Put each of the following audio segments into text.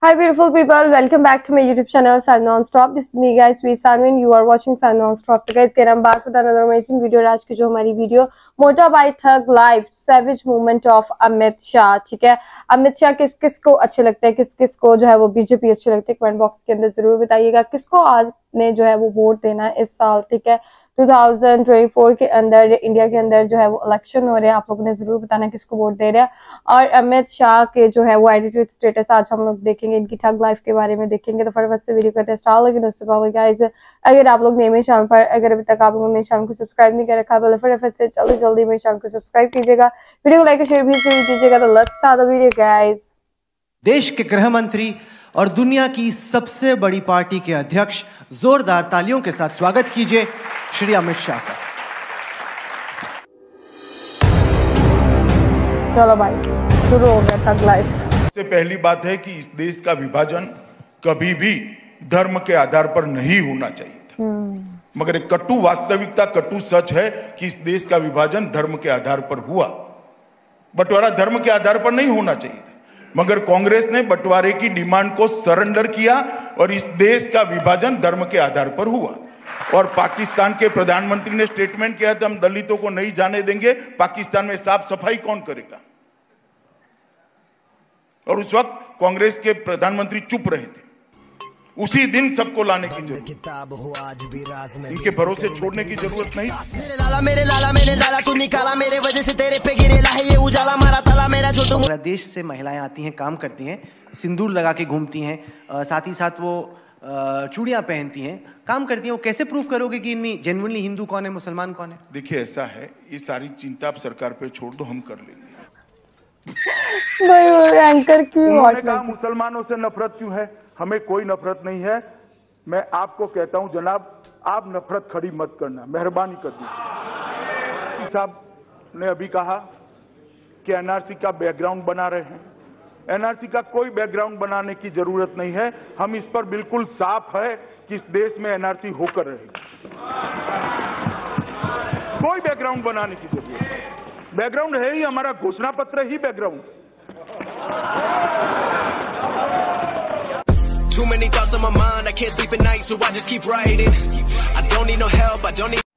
Hi beautiful people, welcome back to my YouTube channel Sun Non-Stop. This is me guys, we Sanwin. You are watching Sun Non-Stop. तो guys, I'm back with another amazing video. आज की जो हमारी video मोटा by ठग live savage movement of Amit Shah, ठीक है। अमित शाह किस किस को अच्छे लगते हैं, किस किस को जो है वो बीजेपी अच्छे लगते हैं, कमेंट बॉक्स के अंदर जरूर बताइएगा। किसको आज ने जो है वो वोट देना है इस साल, ठीक है। 2024 के अंदर इंडिया के अंदर जो है वो इलेक्शन हो रहे हैं, आप लोगों ने जरूर बताना किसको वोट दे रहे हैं। और अमित शाह के जो है वो एटीट्यूड स्टेटस आज हम लोग देखेंगे, इनकी ठग लाइफ के बारे में देखेंगे। तो फटाफट से वीडियो करते हैं स्टार्ट। लेकिन उससे पहले गाइस, अगर आप लोग ने मेरे चैनल पर अगर अभी तक आप लोगों ने मेरे चैनल को सब्सक्राइब नहीं कर रखा है, फटाफट से जल्दी जल्दी मेरे चैनल को सब्सक्राइब कीजिएगा, वीडियो को लाइक शेयर भी कीजिएगा। तो let's start the video guys. देश के गृह मंत्री और दुनिया की सबसे बड़ी पार्टी के अध्यक्ष, जोरदार तालियों के साथ स्वागत कीजिए श्री अमित शाह का। चलो भाई, शुरू हो गया ठग लाइफ। सबसे पहली बात है कि इस देश का विभाजन कभी भी धर्म के आधार पर नहीं होना चाहिए था। मगर एक कटु वास्तविकता, कटु सच है कि इस देश का विभाजन धर्म के आधार पर हुआ। बंटवारा धर्म के आधार पर नहीं होना चाहिए था, मगर कांग्रेस ने बंटवारे की डिमांड को सरेंडर किया और इस देश का विभाजन धर्म के आधार पर हुआ। और पाकिस्तान के प्रधानमंत्री ने स्टेटमेंट किया था, हम दलितों को नहीं जाने देंगे, पाकिस्तान में साफ सफाई कौन करेगा। और उस वक्त कांग्रेस के प्रधानमंत्री चुप रहे थे। उसी दिन सबको लाने की जरूरत, इनके भरोसे छोड़ने की जरूरत नहीं। मेरे लाला तू निकाला, मेरे वजह से तेरे पे गिरेला है ये उजाला, मारा तला मेरा छोटू। पूरा देश से महिलाएं आती हैं, काम करती हैं, सिंदूर लगा के घूमती हैं, साथ ही साथ वो चूड़ियां पहनती हैं, काम करती हैं। वो कैसे प्रूफ करोगे कि इनमें जेन्युइनली हिंदू कौन है, मुसलमान कौन है? देखिए ऐसा है, ये सारी चिंता आप सरकार पे छोड़ दो, हम कर लेंगे। भाई एंकर की उन्होंने कहा मुसलमानों से नफरत क्यों है? हमें कोई नफरत नहीं है। मैं आपको कहता हूं जनाब, आप नफरत खड़ी मत करना, मेहरबानी कर दीजिए। साहब ने अभी कहा कि एनआरसी का बैकग्राउंड बना रहे हैं। एनआरसी का कोई बैकग्राउंड बनाने की जरूरत नहीं है। हम इस पर बिल्कुल साफ है कि इस देश में एनआरसी होकर रहेगी। कोई बैकग्राउंड बनाने की जरूरत नहीं। बैकग्राउंड है ही हमारा घोषणा पत्र ही बैकग्राउंड।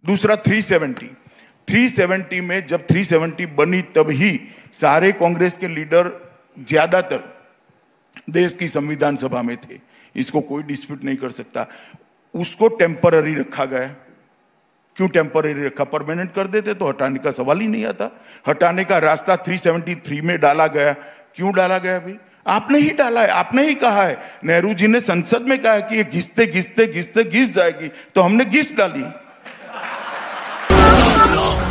दूसरा 370 में जब 370 बनी तभी सारे कांग्रेस के लीडर ज्यादातर देश की संविधान सभा में थे। इसको कोई डिस्प्यूट नहीं कर सकता। उसको टेम्पररी रखा गया। क्यों टेम्पररी रखा? परमानेंट कर देते तो हटाने का सवाल ही नहीं आता। हटाने का रास्ता 373 में डाला गया। क्यों डाला गया? भाई आपने ही डाला है, आपने ही कहा है। नेहरू जी ने संसद में कहा कि ये घिसते घिसते घिसते घिस जाएगी, तो हमने घिस डाली।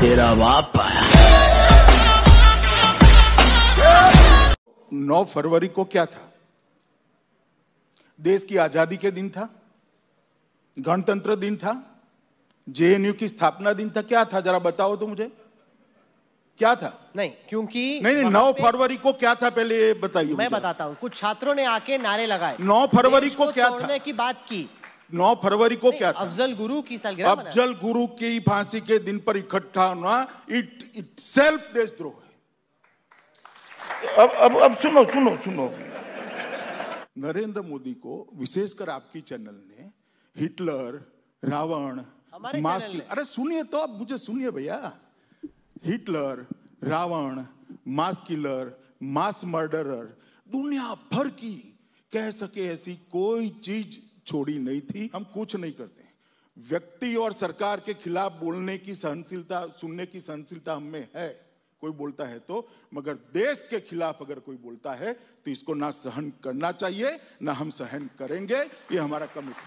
तेरा बाप 9 फरवरी को क्या था? देश की आजादी के दिन था, गणतंत्र दिन था, जेएनयू की स्थापना दिन था। क्या था जरा बताओ तो मुझे, क्या था? नहीं, क्योंकि नहीं 9 फरवरी को क्या था पहले ये बताइए। मैं बताता हूँ। कुछ छात्रों ने आके नारे लगाए। 9 फरवरी को क्या था? की बात की। 9 फरवरी को क्या था? अफजल गुरु की सालगिरह। अफजल गुरु की फांसी के दिन पर इकट्ठा होना इट सेल्फ देशद्रोह है। अब सुनो। नरेंद्र मोदी को, विशेषकर आपकी चैनल ने हिटलर, रावण, मास, अरे सुनिए तो, अब मुझे सुनिए भैया। हिटलर, रावण, मास किलर, मास मर्डरर, दुनिया भर की कह सके ऐसी कोई चीज छोड़ी नहीं थी। हम कुछ नहीं करते। व्यक्ति और सरकार के खिलाफ बोलने की सहनशीलता, सुनने की सहनशीलता हम में है, कोई बोलता है तो। मगर देश के खिलाफ अगर कोई बोलता है तो इसको ना सहन करना चाहिए, ना हम सहन करेंगे। ये हमारा कमिटमेंट।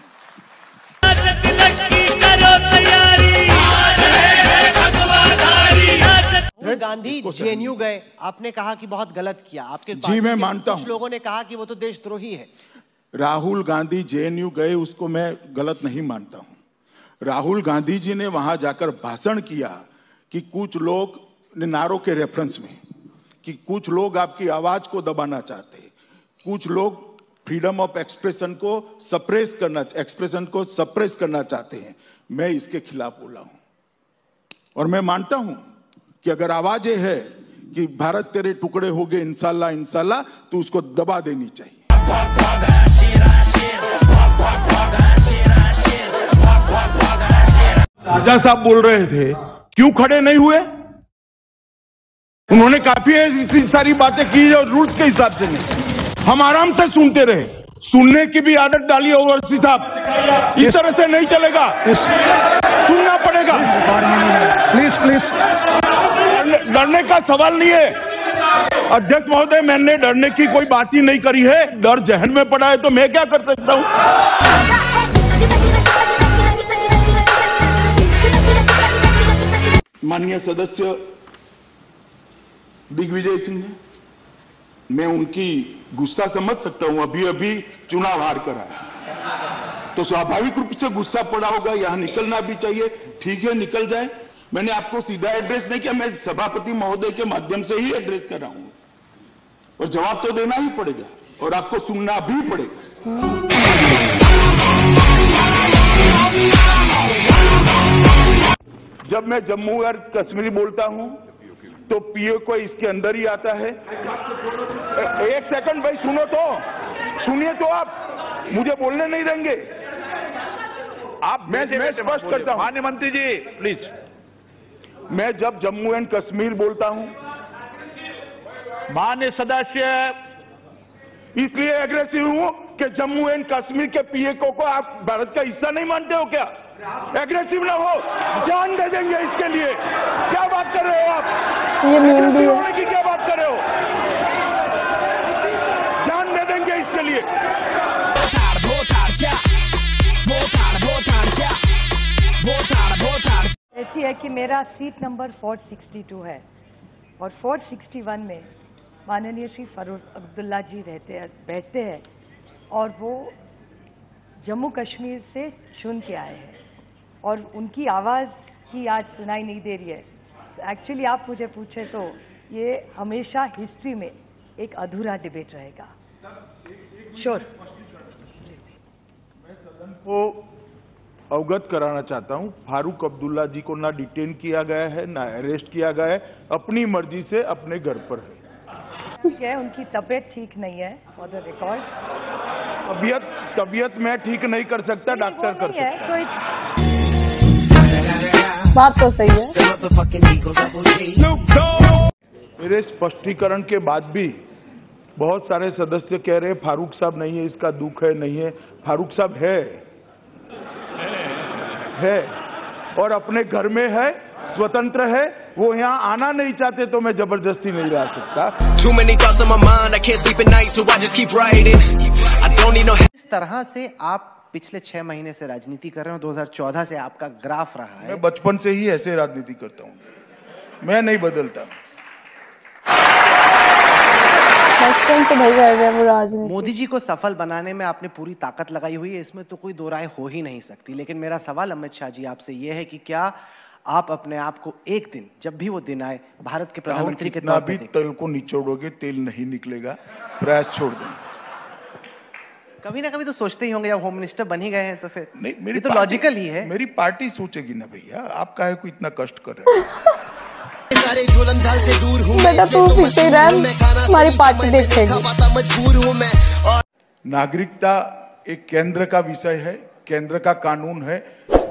गांधी जेएनयू गए, आपने कहा कि बहुत गलत किया। आपके जी मैं मानता हूं। कुछ लोगों ने कहा कि वो तो देशद्रोही है। राहुल गांधी जेएनयू गए, उसको मैं गलत नहीं मानता हूं। राहुल गांधी जी ने वहां जाकर भाषण किया कि कुछ लोग नारों के रेफरेंस में, कि कुछ लोग आपकी आवाज को दबाना चाहते हैं, कुछ लोग फ्रीडम ऑफ एक्सप्रेशन को सप्रेस करना चाहते हैं। मैं इसके खिलाफ बोला हूं। और मैं मानता हूं कि अगर आवाजें है कि भारत तेरे टुकड़े हो गए इंशाल्लाह इंशाल्लाह, तो उसको दबा देनी चाहिए। राजा साहब बोल रहे थे, क्यों खड़े नहीं हुए? उन्होंने काफी इतनी सारी बातें की और रूल्स के हिसाब से नहीं, हम आराम से सुनते रहे। सुनने की भी आदत डाली ओवैसी साहब, इस तरह से नहीं चलेगा, सुनना पड़ेगा। प्लीज डरने का सवाल नहीं है अध्यक्ष महोदय, मैंने डरने की कोई बात ही नहीं करी है। डर जहन में पड़ा है तो मैं क्या कर सकता हूँ? माननीय सदस्य दिग्विजय सिंह ने, मैं उनकी गुस्सा समझ सकता हूं, अभी अभी चुनाव हार कर आया तो स्वाभाविक रूप से गुस्सा पड़ा होगा, यहां निकलना भी चाहिए, ठीक है निकल जाए। मैंने आपको सीधा एड्रेस नहीं किया, मैं सभापति महोदय के माध्यम से ही एड्रेस कर रहा हूं और जवाब तो देना ही पड़ेगा और आपको सुनना भी पड़ेगा। जब मैं जम्मू और कश्मीर बोलता हूं तो पीओ को इसके अंदर ही आता है। एक सेकंड भाई, सुनो तो, सुनिए तो, आप मुझे बोलने नहीं देंगे। आप मैं स्पष्ट करता हूं, माननीय मंत्री जी प्लीज। मैं जब जम्मू एंड कश्मीर बोलता हूं, माननीय सदस्य, इसलिए एग्रेसिव हूं कि जम्मू एंड कश्मीर के पीओ को आप भारत का हिस्सा नहीं मानते हो क्या? एग्रेसिव ना हो, जान दे देंगे इसके लिए। क्या बात कर रहे हो आप? ये मीम भी है की क्या बात कर रहे हो? जान दे देंगे इसके लिए। ऐसी है कि मेरा सीट नंबर 462 है और 461 में माननीय श्री फरूक अब्दुल्ला जी बैठते हैं और वो जम्मू कश्मीर से चुन के आए हैं और उनकी आवाज़ ही आज सुनाई नहीं दे रही है। एक्चुअली आप मुझे पूछे तो ये हमेशा हिस्ट्री में एक अधूरा डिबेट रहेगा। श्योर। मैं सदन को अवगत कराना चाहता हूं, फारूक अब्दुल्ला जी को ना डिटेन किया गया है, ना अरेस्ट किया गया है, अपनी मर्जी से अपने घर पर है। ठीक है, उनकी तबीयत ठीक नहीं है, फॉर द रिकॉर्ड। तबीयत मैं ठीक नहीं कर सकता, डॉक्टर कर सकता है। बात तो सही है। मेरे स्पष्टीकरण के बाद भी बहुत सारे सदस्य कह रहे हैं फारूक साहब नहीं है, इसका दुख है, नहीं है। फारूक साहब है और अपने घर में है, स्वतंत्र है, वो यहाँ आना नहीं चाहते तो मैं जबरदस्ती नहीं ला सकता। इस तरह से आप पिछले 6 महीने से राजनीति कर रहे हो, 2014 से आपका ग्राफ रहा है। मैं बचपन से ही ऐसे राजनीति करता हूँ, मैं नहीं बदलता। बचपन से नहीं कर रहे वो राजनीति। मोदी जी को सफल बनाने में आपने पूरी ताकत लगाई हुई है, इसमें तो कोई दो राय हो ही नहीं सकती। लेकिन मेरा सवाल अमित शाह जी आपसे ये है कि क्या आप अपने आप को एक दिन, जब भी वो दिन आए, भारत के प्रधानमंत्री के तौर पे तेल को निचोड़ोगे तेल नहीं निकलेगा, प्रयास छोड़ दो। कभी ना कभी तो सोचते ही होंगे, जब होम मिनिस्टर बन ही गए हैं तो फिर नहीं, मेरी तो लॉजिकल ही है। मेरी पार्टी सोचेगी ना भैया, आप काहे को इतना कष्ट कर रहे हो? बेटा तू पीछे रह, हमारी पार्टी देखेगी। नागरिकता एक केंद्र का विषय है, केंद्र का कानून है।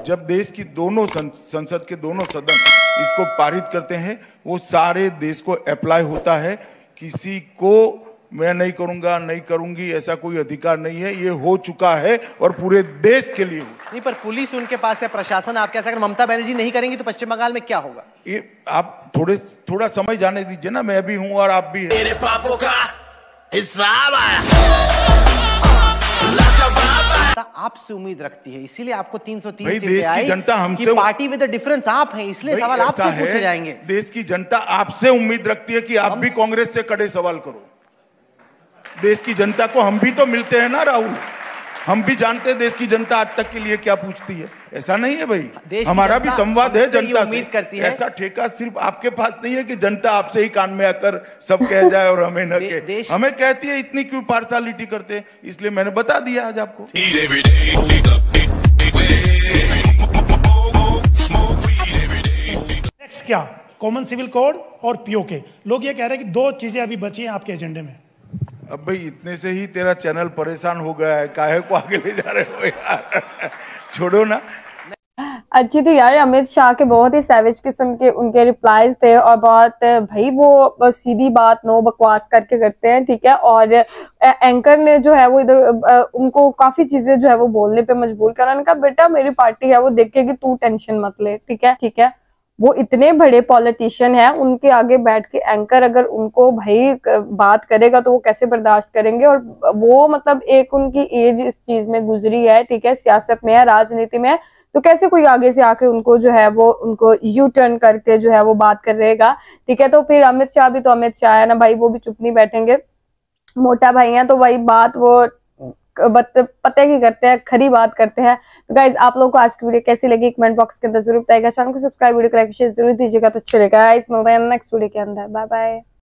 जब देश की दोनों संसद के दोनों सदन इसको पारित करते हैं, वो सारे देश को अप्लाई होता है। किसी को मैं नहीं करूंगा, नहीं करूंगी, ऐसा कोई अधिकार नहीं है। ये हो चुका है और पूरे देश के लिए। नहीं, पर पुलिस उनके पास है, प्रशासन आपके साथ। अगर ममता बनर्जी नहीं करेंगी तो पश्चिम बंगाल में क्या होगा? ये आप थोड़ा समय जाने दीजिए ना, मैं भी हूं और आप भी हैं। मेरे पापों का हिसाब आया। आपसे उम्मीद रखती है, इसीलिए आपको 303 देश की जनता हमसे, पार्टी विद द डिफरेंस आप हैं, इसलिए सवाल आपसे पूछे जाएंगे। देश की जनता आपसे उम्मीद रखती है कि आप भी कांग्रेस से कड़े सवाल करो। देश की जनता को हम भी तो मिलते हैं ना राहुल, हम भी जानते हैं देश की जनता आज तक के लिए क्या पूछती है। ऐसा नहीं है भाई, हमारा भी संवाद है जनता से। उम्मीद करती है ऐसा ठेका सिर्फ आपके पास नहीं है कि जनता आपसे ही कान में आकर सब कह जाए और हमें न कहे। हमें कहती है इतनी क्यों पार्शालिटी करते हैं, इसलिए मैंने बता दिया आज आपको। नेक्स्ट क्या, कॉमन सिविल कोड और पीओके। लोग ये कह रहे हैं कि 2 चीजें अभी बची हैं आपके एजेंडे में। अब भाई इतने से ही तेरा चैनल परेशान हो गया है, काहे को आगे ले जा रहे हो यार? छोड़ो ना। अच्छी थी यार। अमित शाह के बहुत ही सैवेज किस्म के उनके रिप्लाईज थे और बहुत भाई वो सीधी बात नो बकवास करके करते हैं, ठीक है। और एंकर ने जो है वो इधर उनको काफी चीजें जो है वो बोलने पे मजबूर करा। उन्होंने कहा बेटा मेरी पार्टी है वो देखेगी, तू टेंशन मत ले, ठीक है ठीक है। वो इतने बड़े पॉलिटिशियन हैं, उनके आगे बैठ के एंकर अगर उनको भाई बात करेगा तो वो कैसे बर्दाश्त करेंगे। और वो मतलब एक उनकी एज इस चीज में गुजरी है, ठीक है, सियासत में है, राजनीति में है, तो कैसे कोई आगे से आके उनको जो है वो उनको यू टर्न करके जो है वो बात कर रहेगा, ठीक है। तो फिर अमित शाह भी तो अमित शाह है ना भाई, वो भी चुप नहीं बैठेंगे, मोटा भाई हैं तो वही बात वो पते की करते हैं, खरी बात करते हैं। तो गाइज आप लोगों को आज की वीडियो कैसी लगी कमेंट बॉक्स के अंदर जरूर बताइएगा। चैनल को सब्सक्राइब, वीडियो को लाइक शेयर जरूर दीजिएगा। तो चलेगा गाइज, मिलते हैं नेक्स्ट वीडियो के अंदर। Bye bye.